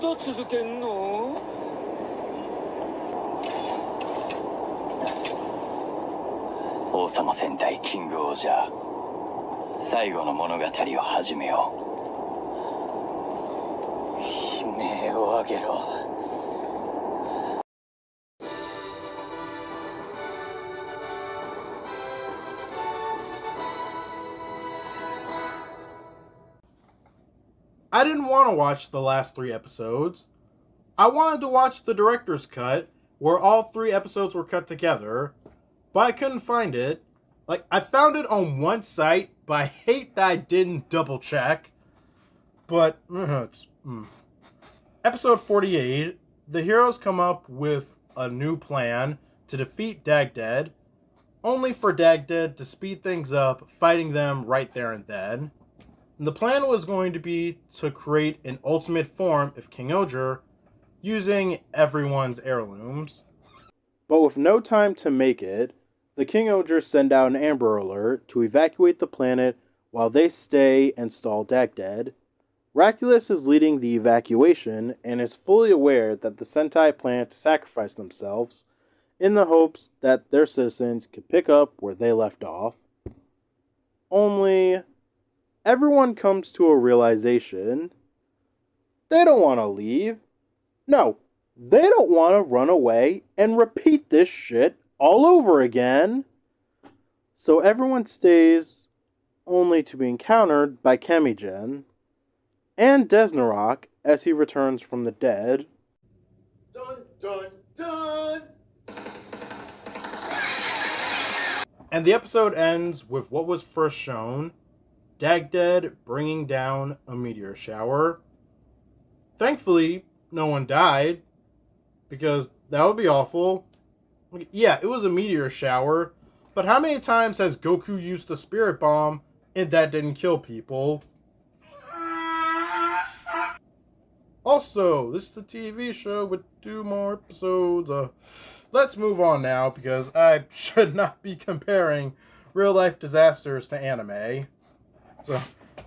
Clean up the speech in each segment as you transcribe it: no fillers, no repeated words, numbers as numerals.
と続けんの？王様戦隊キングオージャー、最後の物語を始めよう。悲鳴を上げろ。I didn't want to watch the last 3 episodes. I wanted to watch the director's cut, where all 3 episodes were cut together, but I couldn't find it. Like, I found it on one site, but I hate that I didn't double check. But, Episode 48, the heroes come up with a new plan to defeat Dagdead, only for Dagdead to speed things up, fighting them right there and then. And the plan was going to be to create an ultimate form of King-Ohger using everyone's heirlooms. But with no time to make it, the King-Ohger send out an Amber Alert to evacuate the planet while they stay and stall Dagdead. Raculus is leading the evacuation and is fully aware that the Sentai plan to sacrifice themselves in the hopes that their citizens could pick up where they left off. Only, everyone comes to a realization. They don't want to leave. No, they don't want to run away and repeat this shit all over again. So everyone stays, only to be encountered by Kamigen and Desnarok as he returns from the dead. Dun dun dun! And the episode ends with what was first shown, Dagdead bringing down a meteor shower. Thankfully, no one died, because that would be awful. Yeah, it was a meteor shower, but how many times has Goku used the Spirit Bomb and that didn't kill people? Also, this is a TV show with 2 more episodes. Let's move on now, because I should not be comparing real-life disasters to anime. So,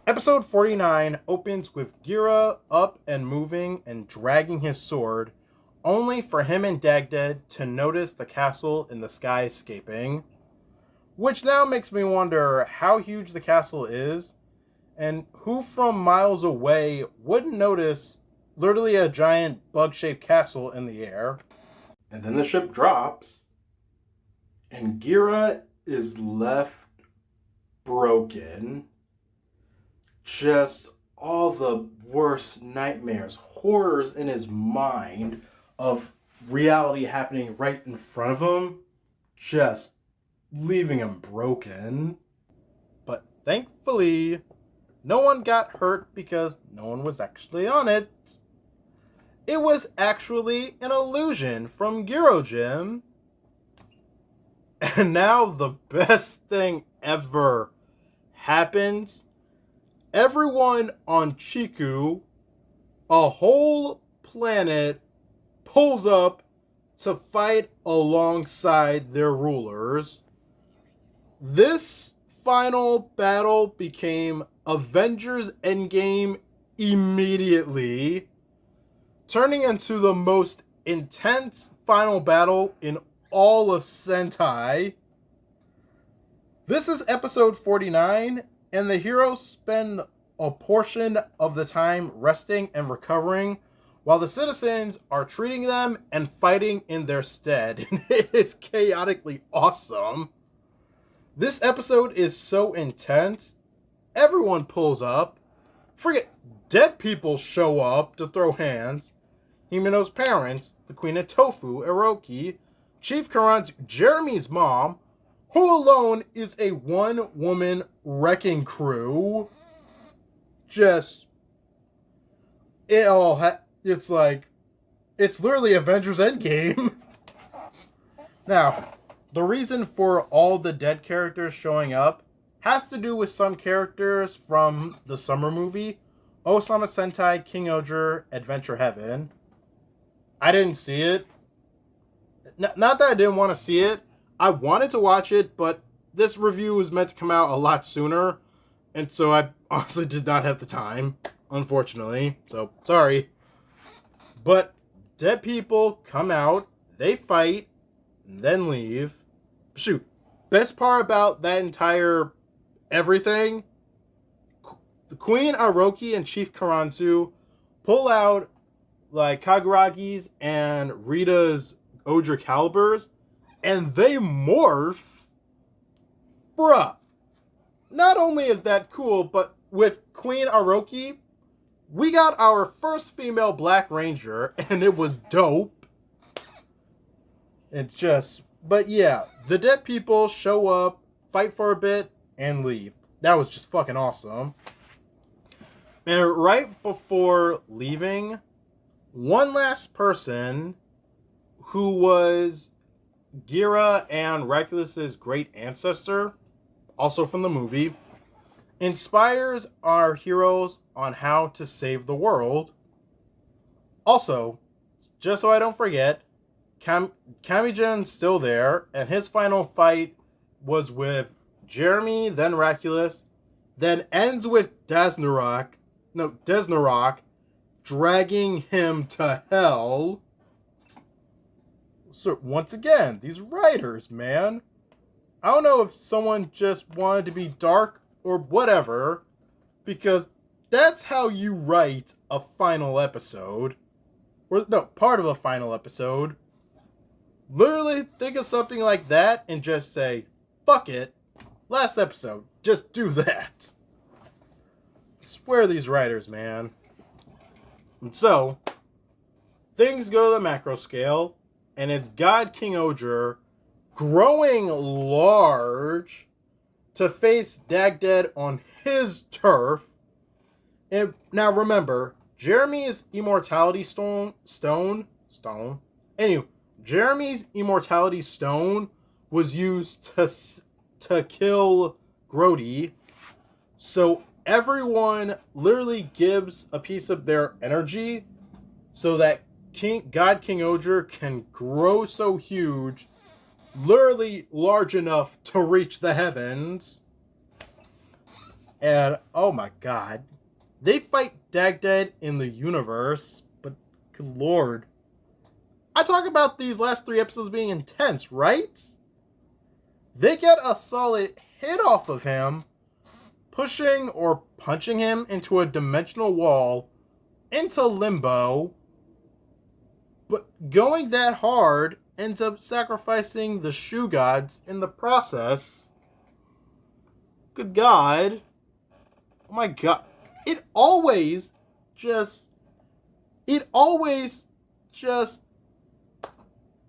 episode 49 opens with Gira up and moving and dragging his sword, only for him and Dagdead to notice the castle in the sky escaping. Which now makes me wonder how huge the castle is, and who from miles away wouldn't notice literally a giant bug-shaped castle in the air. And then the ship drops, and Gira is left broken. Just all the worst nightmares, horrors in his mind of reality happening right in front of him, just leaving him broken. But thankfully, no one got hurt because no one was actually on it. It was actually an illusion from Girojim. And now the best thing ever happens. Everyone on Chiku, a whole planet, pulls up to fight alongside their rulers. This final battle became Avengers Endgame immediately, turning into the most intense final battle in all of Sentai. This is episode 49, and the heroes spend a portion of the time resting and recovering, while the citizens are treating them and fighting in their stead. And it is chaotically awesome. This episode is so intense, everyone pulls up. Forget, dead people show up to throw hands. Himeno's parents, the Queen of Tofu, Eroki, Chief Karan's Jeremy's mom, who alone is a one-woman wrecking crew. Just, it's like, it's literally Avengers Endgame. Now, the reason for all the dead characters showing up has to do with some characters from the summer movie, Ohsama Sentai Kingohger Adventure Heaven. I didn't see it. Not that I didn't want to see it. I wanted to watch it, but this review was meant to come out a lot sooner, and so I honestly did not have the time, unfortunately. So, sorry. But dead people come out, they fight, and then leave. Shoot, best part about that entire everything, the Queen Aroki and Chief Karanzu pull out like Kaguragi's and Rita's Ohger calibers, and they morph. Bruh. Not only is that cool, but with Queen Aroki, we got our first female Black Ranger, and it was dope. It's just, but yeah, the dead people show up, fight for a bit, and leave. That was just fucking awesome. And right before leaving, one last person who was Gira and Regulus's great ancestor, also from the movie, inspires our heroes on how to save the world. Also, just so I don't forget, Kamigen's still there, and his final fight was with Jeremy, then Regulus, then ends with Desnarok dragging him to hell. So, once again, these writers, man. I don't know if someone just wanted to be dark or whatever, because that's how you write a final episode. Or, no, part of a final episode. Literally think of something like that and just say, fuck it, last episode, just do that. I swear these writers, man. And so, things go to the macro scale, and it's God King-Ohger growing large to face Dagdead on his turf. And now remember, Jeremy's immortality stone. Anyway, Jeremy's immortality stone was used to kill Grody. So everyone literally gives a piece of their energy so that God King-Ohger can grow so huge, literally large enough to reach the heavens. And oh my god, they fight Dagdead in the universe, but good lord. I talk about these last 3 episodes being intense, right? They get a solid hit off of him, pushing or punching him into a dimensional wall, into limbo, but going that hard ends up sacrificing the shoe gods in the process. Good god. Oh my god. It always just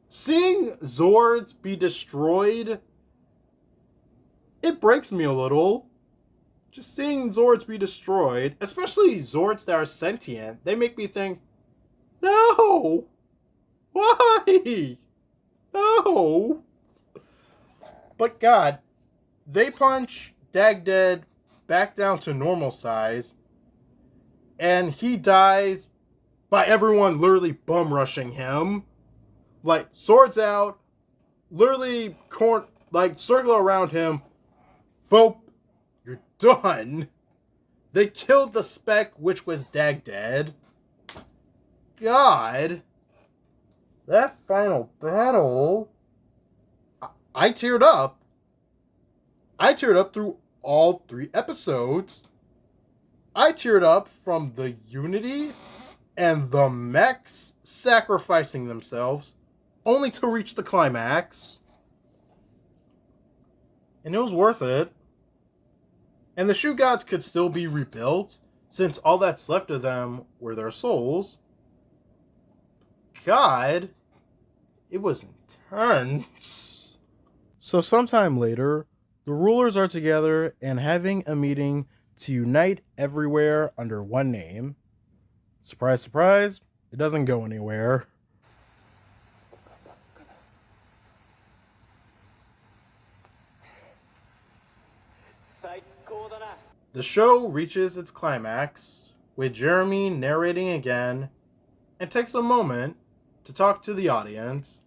seeing Zords be destroyed, it breaks me a little. Just seeing Zords be destroyed, especially Zords that are sentient, they make me think, no! Why? No! But god, they punch Dagdead back down to normal size, and he dies by everyone literally bum rushing him. Like, swords out, literally circle around him, boop, you're done. They killed the spec, which was Dagdead. God, that final battle, I teared up. I teared up through all 3 episodes. I teared up from the unity and the mechs sacrificing themselves only to reach the climax. And it was worth it. And the shoe gods could still be rebuilt, since all that's left of them were their souls. God, it was intense. So sometime later, the rulers are together and having a meeting to unite everywhere under one name. Surprise, surprise, it doesn't go anywhere. The show reaches its climax with Jeremy narrating again and takes a moment to talk to the audience,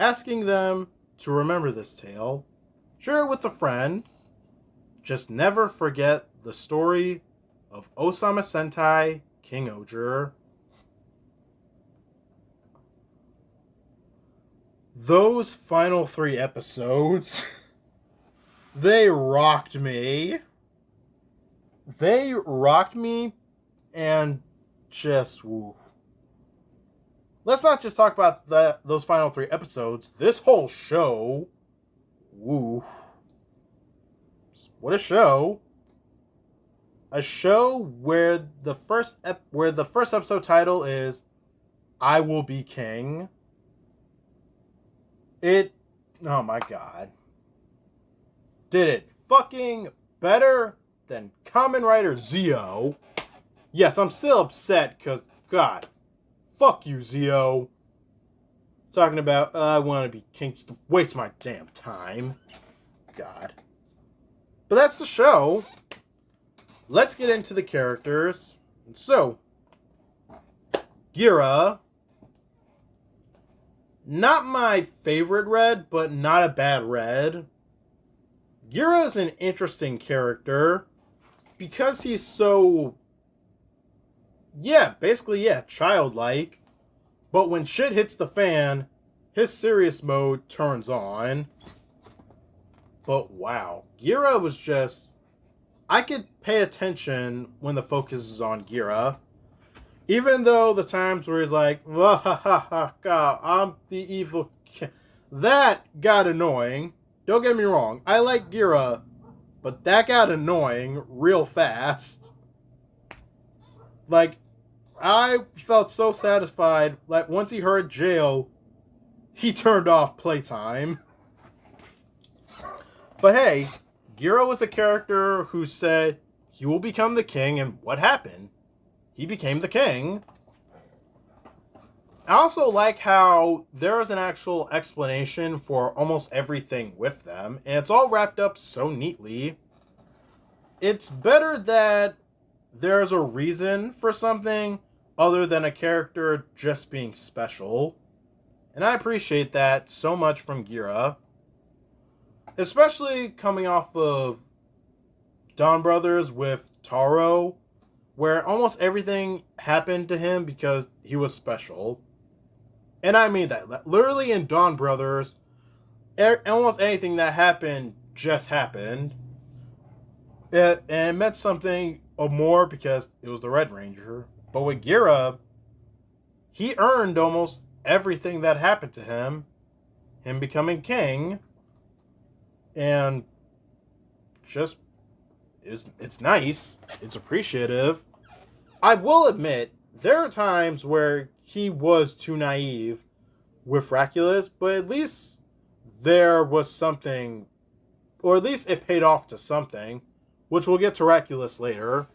asking them to remember this tale, share it with a friend, just never forget the story of Ohsama Sentai Kingohger. those final 3 episodes, they rocked me. They rocked me and just woo. Let's not just talk about those final 3 episodes. This whole show, woo. What a show. A show where the first episode title is I Will Be King. Oh my god. Did it fucking better than KamenRider Zeo. Yes, I'm still upset because, god, fuck you, Zeo. Talking about, I want to be king, just waste my damn time. God. But that's the show. Let's get into the characters. So, Gira. Not my favorite red, but not a bad red. Gira is an interesting character because he's so, basically, childlike. But when shit hits the fan, his serious mode turns on. But wow, Gira was just, I could pay attention when the focus is on Gira. Even though the times where he's like, God, I'm the evil king. That got annoying. Don't get me wrong, I like Gira, but that got annoying real fast. Like, I felt so satisfied that once he heard jail, he turned off playtime. But hey, Gira was a character who said he will become the king, and what happened? He became the king. I also like how there is an actual explanation for almost everything with them, and it's all wrapped up so neatly. It's better that there's a reason for something other than a character just being special. And I appreciate that so much from Gira. Especially coming off of Dawn Brothers with Taro, where almost everything happened to him because he was special. And I mean that. Literally in Dawn Brothers, almost anything that happened just happened. And it meant something more because it was the Red Ranger. But with Gira, he earned almost everything that happened to him. Him becoming king. And just, it's nice. It's appreciative. I will admit, there are times where he was too naive with Raculus, but at least there was something, or at least it paid off to something, which we'll get to Raculus later.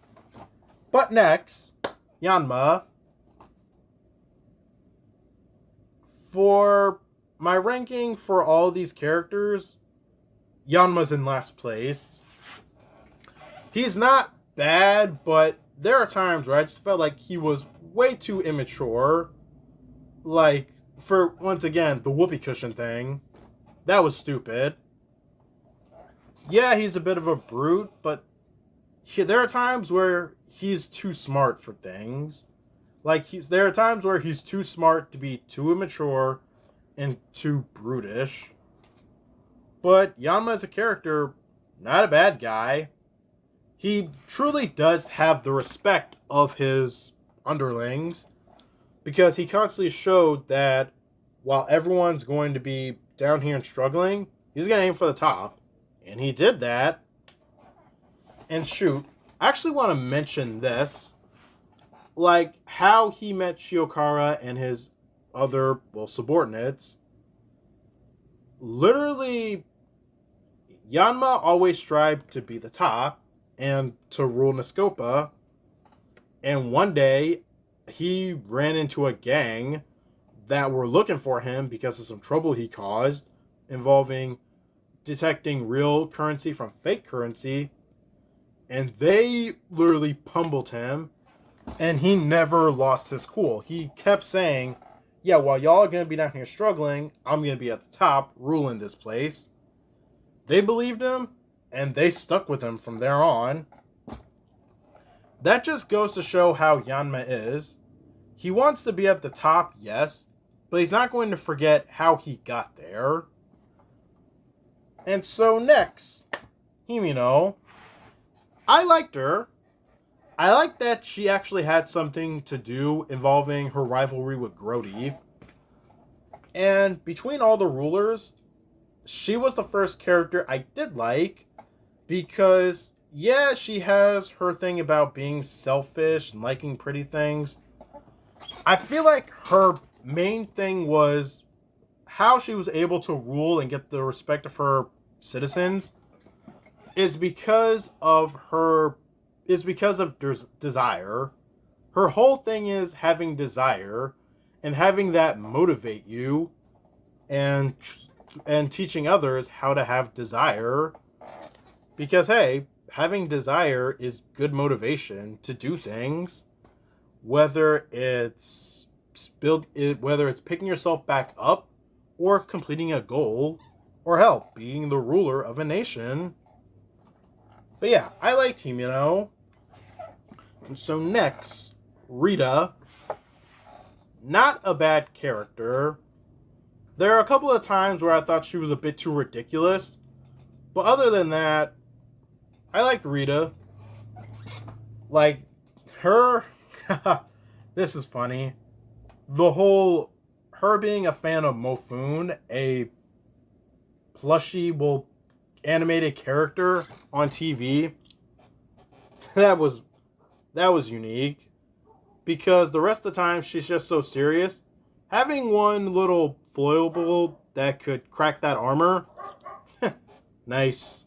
But next, Yanma. For my ranking for all these characters, Yanma's in last place. He's not bad, but there are times where I just felt like he was way too immature. Like, for, once again, the whoopee cushion thing. That was stupid. Yeah, he's a bit of a brute, but there are times where he's too smart for things. Like, there are times where he's too smart to be too immature and too brutish. But Yanma as a character, not a bad guy. He truly does have the respect of his underlings, because he constantly showed that while everyone's going to be down here and struggling, he's going to aim for the top. And he did that. And shoot, I actually want to mention this. Like, how he met Shiokara and his other, subordinates. Literally, Yanma always strived to be the top and to rule Nescopa. And one day, he ran into a gang that were looking for him because of some trouble he caused involving detecting real currency from fake currency. And they literally pummeled him. And he never lost his cool. He kept saying, yeah, while y'all are going to be down here struggling, I'm going to be at the top ruling this place. They believed him, and they stuck with him from there on. That just goes to show how Yanma is. He wants to be at the top, yes, but he's not going to forget how he got there. And so next, Himino. I liked her. I like that she actually had something to do involving her rivalry with Grody. And between all the rulers, she was the first character I did like because, yeah, she has her thing about being selfish and liking pretty things. I feel like her main thing was how she was able to rule and get the respect of her citizens is because of desire. Her whole thing is having desire and having that motivate you and teaching others how to have desire. Because hey, having desire is good motivation to do things, whether it's picking yourself back up or completing a goal or hell, being the ruler of a nation. But yeah, I liked Himino. And so next, Rita. Not a bad character. There are a couple of times where I thought she was a bit too ridiculous. But other than that, I liked Rita. Like, her... this is funny. The whole... her being a fan of Mofun, a plushie, animated character on TV. That was unique. Because the rest of the time, she's just so serious. Having one little foible that could crack that armor, nice.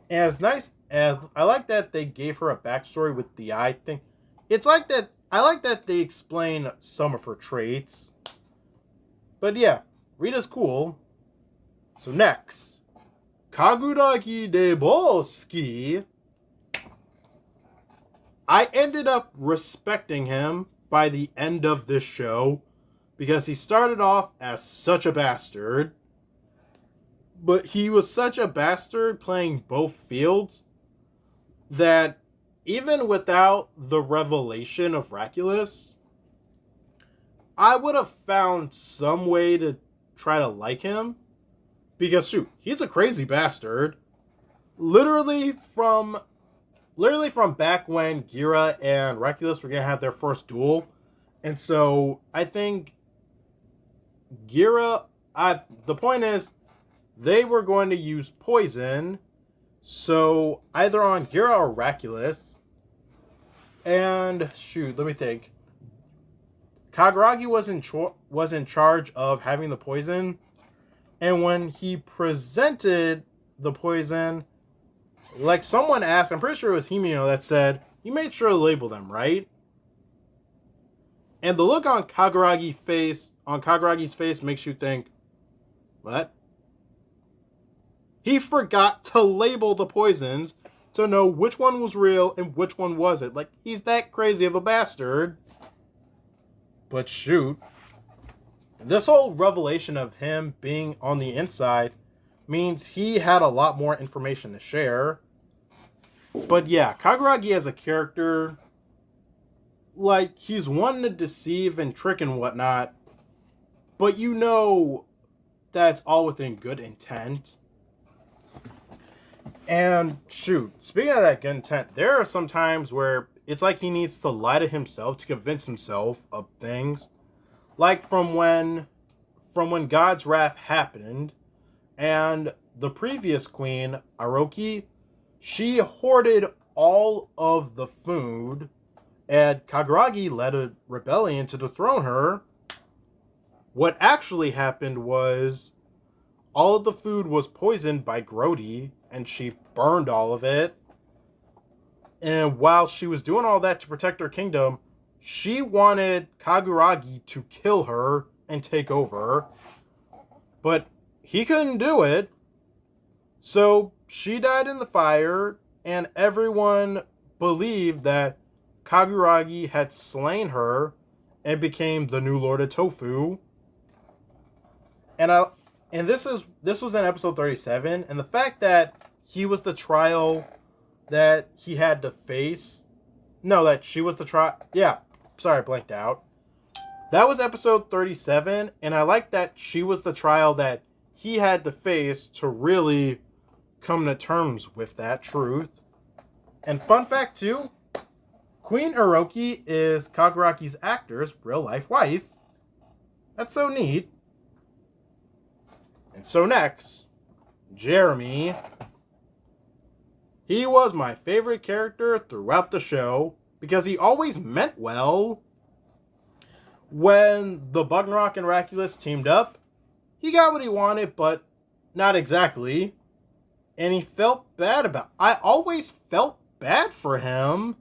And as nice as I like that they gave her a backstory with the eye thing. It's like that. I like that they explain some of her traits. But yeah, Rita's cool. So next, Kaguragi de Boski. I ended up respecting him by the end of this show because he started off as such a bastard, but he was such a bastard playing both fields that even without the revelation of Raculus, I would have found some way to try to like him because shoot, he's a crazy bastard. Literally from back when Gira and Raculus were going to have their first duel. And so I think the point is they were going to use poison. So either on Gira or Raculus. And shoot, let me think. Kaguragi was in charge of having the poison. And when he presented the poison, like someone asked, I'm pretty sure it was Himino that said, you made sure to label them, right? And the look on Kaguragi's face makes you think, what? He forgot to label the poisons to know which one was real and which one wasn't. Like, he's that crazy of a bastard. But shoot, this whole revelation of him being on the inside means he had a lot more information to share. But yeah, Kaguragi as a character, like, he's one to deceive and trick and whatnot, but you know that's all within good intent. And shoot, speaking of that good intent, there are some times where it's like he needs to lie to himself to convince himself of things. Like from when God's Wrath happened, and the previous queen, Aroki, she hoarded all of the food, and Kaguragi led a rebellion to dethrone her. What actually happened was all of the food was poisoned by Grody, and she burned all of it. And while she was doing all that to protect her kingdom, she wanted Kaguragi to kill her and take over. But he couldn't do it. So she died in the fire, and everyone believed that Kaguragi had slain her and became the new Lord of Tofu. And this was in episode 37, and the fact that he was the trial that he had to face. No, that she was the trial. Yeah, sorry, I blanked out. That was episode 37, and I like that she was the trial that he had to face to really come to terms with that truth. And fun fact too, Queen Iroki is Kaguraki's actor's real-life wife. That's so neat. And so next, Jeremy. He was my favorite character throughout the show because he always meant well. When the Bugnrock and Raculus teamed up, he got what he wanted, but not exactly. And he felt bad about it. I always felt bad for him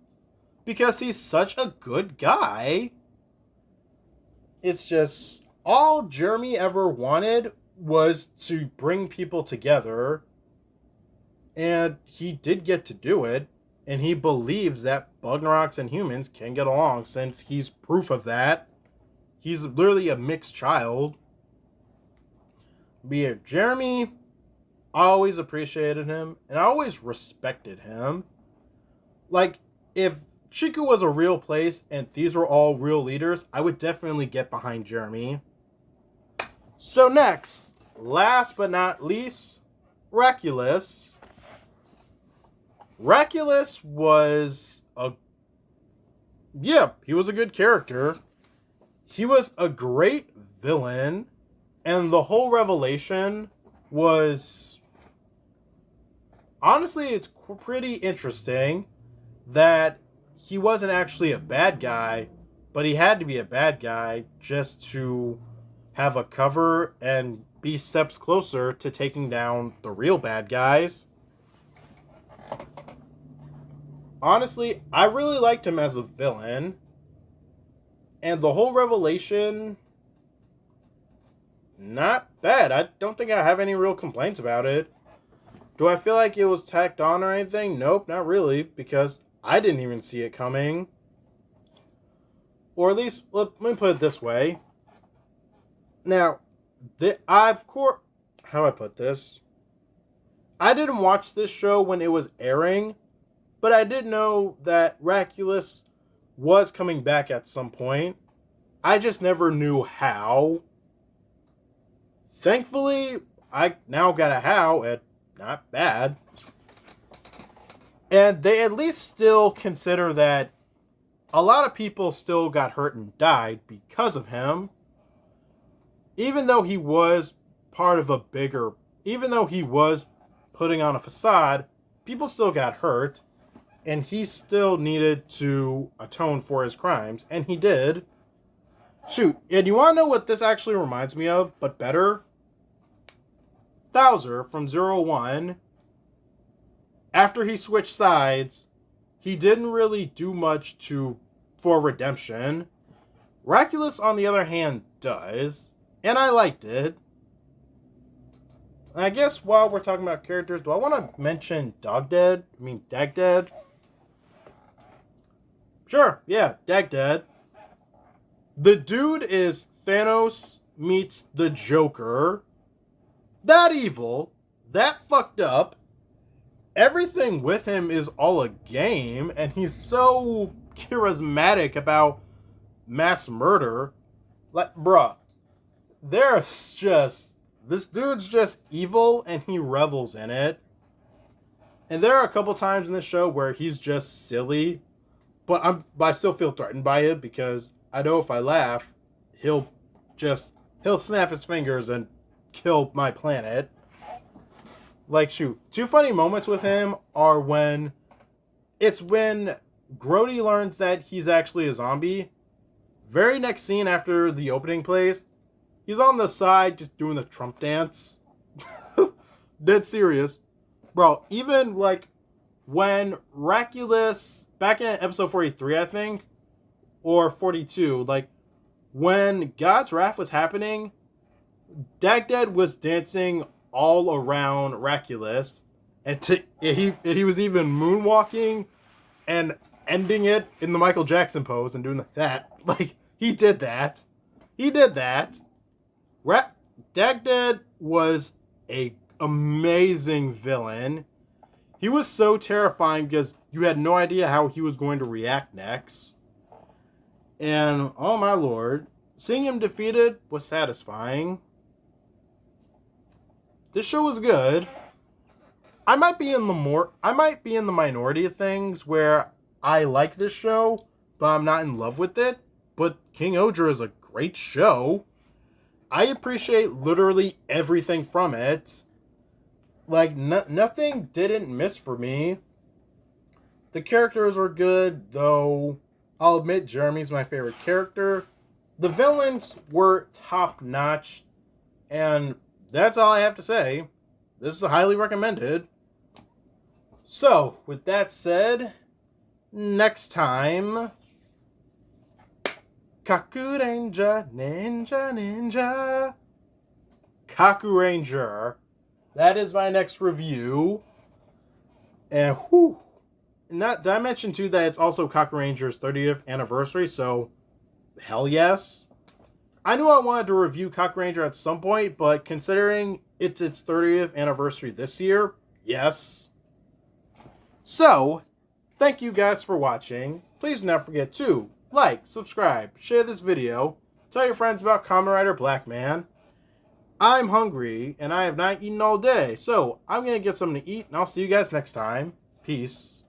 because he's such a good guy. It's just all Jeremy ever wanted was to bring people together. And he did get to do it. And he believes that Bugnrocks and humans can get along since he's proof of that. He's literally a mixed child. But yeah, Jeremy, I always appreciated him. And I always respected him. Like, if Chiku was a real place and these were all real leaders, I would definitely get behind Jeremy. So next, last but not least, Raculus. Raculus was he was a good character. He was a great villain, and the whole revelation was, honestly, it's pretty interesting that he wasn't actually a bad guy, but he had to be a bad guy just to have a cover and be steps closer to taking down the real bad guys. Honestly, I really liked him as a villain. And the whole revelation, not bad. I don't think I have any real complaints about it. Do I feel like it was tacked on or anything? Nope, not really, because I didn't even see it coming. Or at least, let me put it this way. Now, how do I put this? I didn't watch this show when it was airing, but I did know that Raculus was coming back at some point. I just never knew how. Thankfully, I now got a how, and not bad. And they at least still consider that a lot of people still got hurt and died because of him. Even though he was even though he was putting on a facade, people still got hurt. And he still needed to atone for his crimes. And he did. Shoot, and you want to know what this actually reminds me of, but better? Thouser from 01. After he switched sides, he didn't really do much for redemption. Raculus, on the other hand, does. And I liked it. And I guess while we're talking about characters, do I want to mention Dagdead? Sure, yeah, Dagdead. The dude is Thanos meets the Joker. That evil. That fucked up. Everything with him is all a game, and he's so charismatic about mass murder. Like, bruh, this dude's just evil, and he revels in it. And there are a couple times in this show where he's just silly, but I still feel threatened by it because I know if I laugh, he'll snap his fingers and kill my planet. Like, shoot, two funny moments with him are when Grody learns that he's actually a zombie. Very next scene after the opening plays, he's on the side just doing the Trump dance. Dead serious. Bro, even like when Raculus, back in episode 43, I think, or 42, like when God's Wrath was happening, Dagdead was dancing all around Raculus, and he was even moonwalking and ending it in the Michael Jackson pose and doing that. Like, he did that. Dagdead was a amazing villain. He was so terrifying because you had no idea how he was going to react next. And, oh my lord, seeing him defeated was satisfying. This show was good. I might be in the minority of things where I like this show, but I'm not in love with it. But King-Ohger is a great show. I appreciate literally everything from it. Like, nothing didn't miss for me. The characters were good, though I'll admit Jeremy's my favorite character. The villains were top-notch, and that's all I have to say. This is highly recommended. So, with that said, next time, Kaku Ranger, Ninja. Kaku Ranger. That is my next review. And whew. Did I mention too that it's also Kaku Ranger's 30th anniversary, so hell yes. I knew I wanted to review Kaku Ranger at some point, but considering it's its 30th anniversary this year, yes. So, thank you guys for watching. Please do not forget to like, subscribe, share this video, tell your friends about KamenRider Blackman. I'm hungry, and I have not eaten all day, so I'm going to get something to eat, and I'll see you guys next time. Peace.